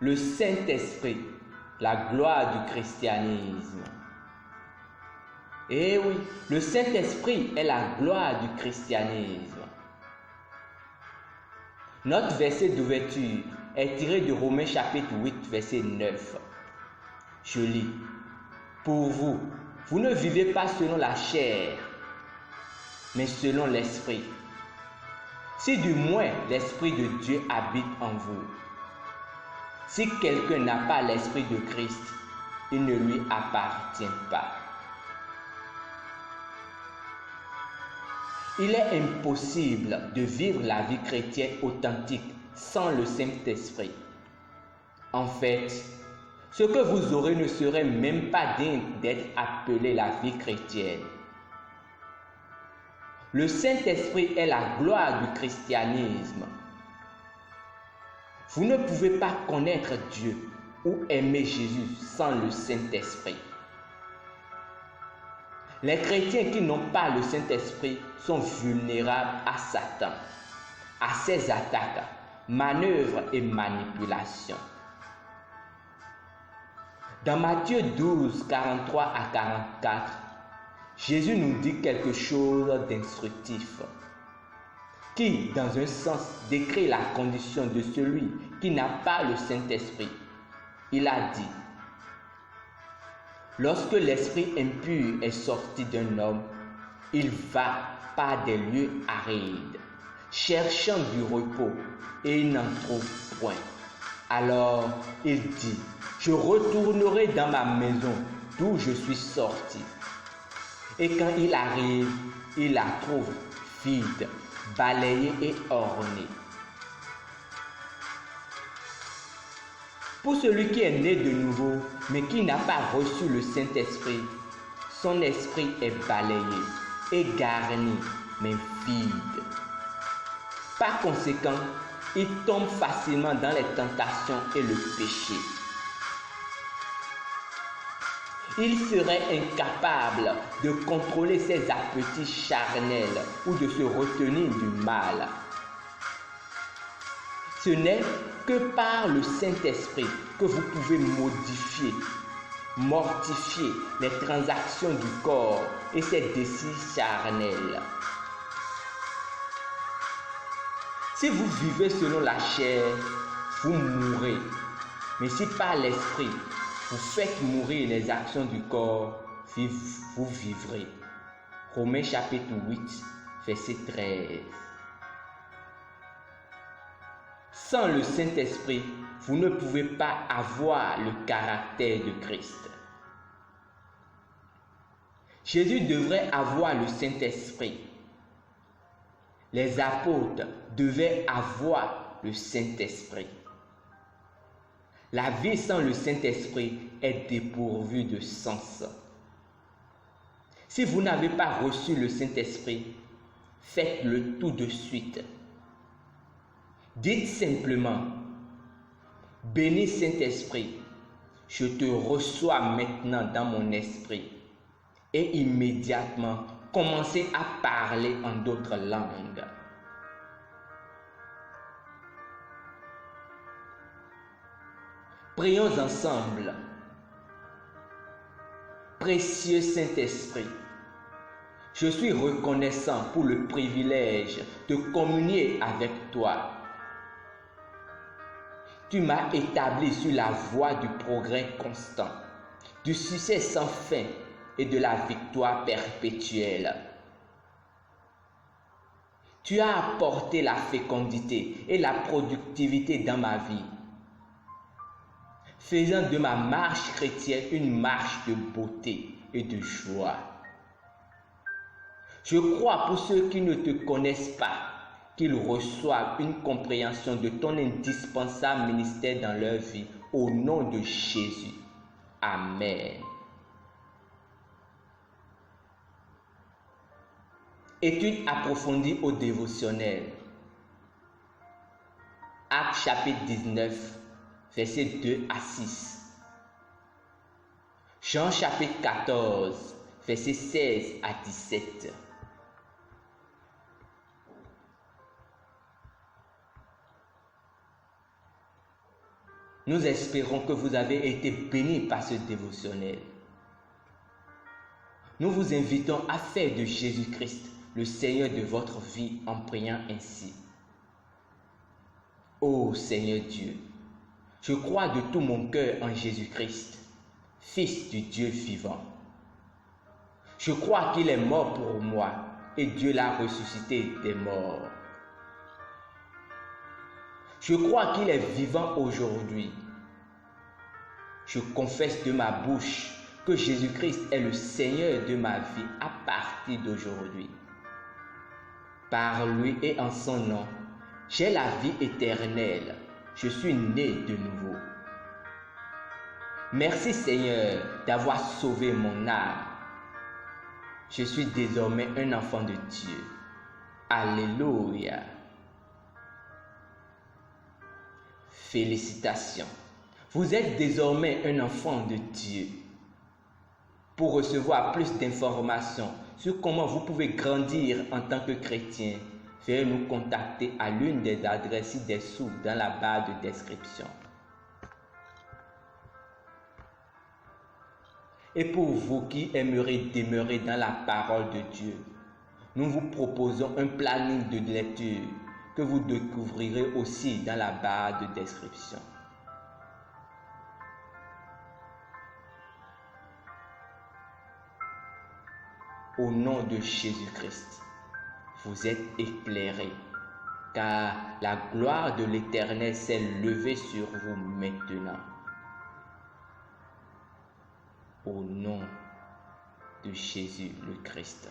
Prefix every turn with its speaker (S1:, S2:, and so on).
S1: Le Saint-Esprit, la gloire du christianisme. Eh oui, le Saint-Esprit est la gloire du christianisme. Notre verset d'ouverture est tiré de Romains chapitre 8, verset 9. Je lis. Pour vous, vous ne vivez pas selon la chair, mais selon l'Esprit. Si du moins l'Esprit de Dieu habite en vous. Si quelqu'un n'a pas l'Esprit de Christ, il ne lui appartient pas. Il est impossible de vivre la vie chrétienne authentique sans le Saint-Esprit. En fait, ce que vous aurez ne serait même pas digne d'être appelé la vie chrétienne. Le Saint-Esprit est la gloire du christianisme. Vous ne pouvez pas connaître Dieu ou aimer Jésus sans le Saint-Esprit. Les chrétiens qui n'ont pas le Saint-Esprit sont vulnérables à Satan, à ses attaques, manœuvres et manipulations. Dans Matthieu 12, 43 à 44, Jésus nous dit quelque chose d'instructif qui, dans un sens, décrit la condition de celui qui n'a pas le Saint-Esprit. Il a dit: lorsque l'esprit impur est sorti d'un homme, il va par des lieux arides, cherchant du repos, et il n'en trouve point. Alors il dit: je retournerai dans ma maison d'où je suis sorti. Et quand il arrive, il la trouve vide, balayée et ornée. Pour celui qui est né de nouveau, mais qui n'a pas reçu le Saint-Esprit, son esprit est balayé et garni, mais vide. Par conséquent, il tombe facilement dans les tentations et le péché. Il serait incapable de contrôler ses appétits charnels ou de se retenir du mal. Ce n'est que par le Saint-Esprit que vous pouvez modifier, mortifier les transactions du corps et ses désirs charnels. Si vous vivez selon la chair, vous mourrez. Mais si par l'Esprit, vous faites mourir les actions du corps, vous vivrez. Romains chapitre 8, verset 13. Sans le Saint-Esprit, vous ne pouvez pas avoir le caractère de Christ. Jésus devrait avoir le Saint-Esprit. Les apôtres devaient avoir le Saint-Esprit. La vie sans le Saint-Esprit est dépourvue de sens. Si vous n'avez pas reçu le Saint-Esprit, faites-le tout de suite. Dites simplement: béni Saint-Esprit, je te reçois maintenant dans mon esprit. Et immédiatement, commencez à parler en d'autres langues. Prions ensemble. Précieux Saint-Esprit, je suis reconnaissant pour le privilège de communier avec toi. Tu m'as établi sur la voie du progrès constant, du succès sans fin et de la victoire perpétuelle. Tu as apporté la fécondité et la productivité dans ma vie, faisant de ma marche chrétienne une marche de beauté et de joie. Je crois pour ceux qui ne te connaissent pas, qu'ils reçoivent une compréhension de ton indispensable ministère dans leur vie, au nom de Jésus. Amen. Étude approfondie au dévotionnel. Actes chapitre 19, versets 2 à 6. Jean chapitre 14, versets 16 à 17. Nous espérons que vous avez été bénis par ce dévotionnel. Nous vous invitons à faire de Jésus-Christ le Seigneur de votre vie en priant ainsi. Ô Seigneur Dieu, je crois de tout mon cœur en Jésus-Christ, Fils du Dieu vivant. Je crois qu'il est mort pour moi et Dieu l'a ressuscité des morts. Je crois qu'il est vivant aujourd'hui. Je confesse de ma bouche que Jésus-Christ est le Seigneur de ma vie à partir d'aujourd'hui. Par lui et en son nom, j'ai la vie éternelle. Je suis né de nouveau. Merci Seigneur d'avoir sauvé mon âme. Je suis désormais un enfant de Dieu. Alléluia. Félicitations. Vous êtes désormais un enfant de Dieu. Pour recevoir plus d'informations sur comment vous pouvez grandir en tant que chrétien, veuillez nous contacter à l'une des adresses ci-dessous dans la barre de description. Et pour vous qui aimeriez demeurer dans la parole de Dieu, nous vous proposons un planning de lecture que vous découvrirez aussi dans la barre de description. Au nom de Jésus-Christ, vous êtes éclairés, car la gloire de l'Éternel s'est levée sur vous maintenant. Au nom de Jésus le Christ.